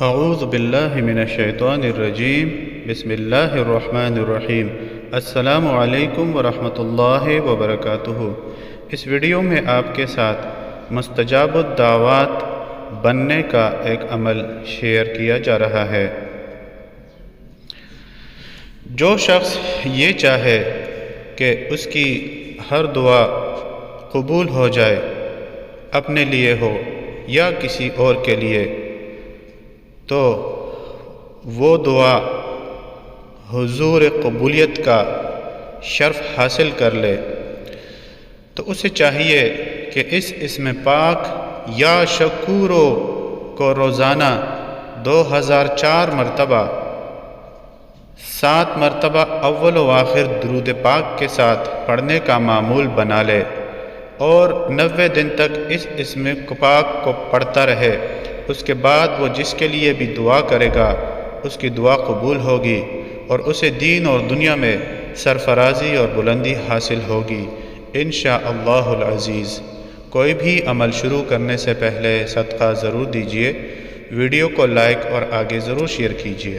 اعوذ باللہ من الشیطان الرجیم بسم اللہ الرحمن الرحیم۔ السلام علیکم ورحمۃ اللہ وبرکاتہ۔ اس ویڈیو میں آپ کے ساتھ مستجاب الدعوات بننے کا ایک عمل شیئر کیا جا رہا ہے۔ جو شخص یہ چاہے کہ اس کی ہر دعا قبول ہو جائے، اپنے لیے ہو یا کسی اور کے لیے، تو وہ دعا حضور قبولیت کا شرف حاصل کر لے، تو اسے چاہیے کہ اس اسم پاک یا شکورو کو روزانہ 2004 مرتبہ 7 مرتبہ اول و آخر درود پاک کے ساتھ پڑھنے کا معمول بنا لے اور 90 دن تک اس اسم پاک کو پڑھتا رہے۔ اس کے بعد وہ جس کے لیے بھی دعا کرے گا اس کی دعا قبول ہوگی اور اسے دین اور دنیا میں سرفرازی اور بلندی حاصل ہوگی انشاءاللہ العزیز۔ کوئی بھی عمل شروع کرنے سے پہلے صدقہ ضرور دیجیے، ویڈیو کو لائک اور آگے ضرور شیئر کیجیے۔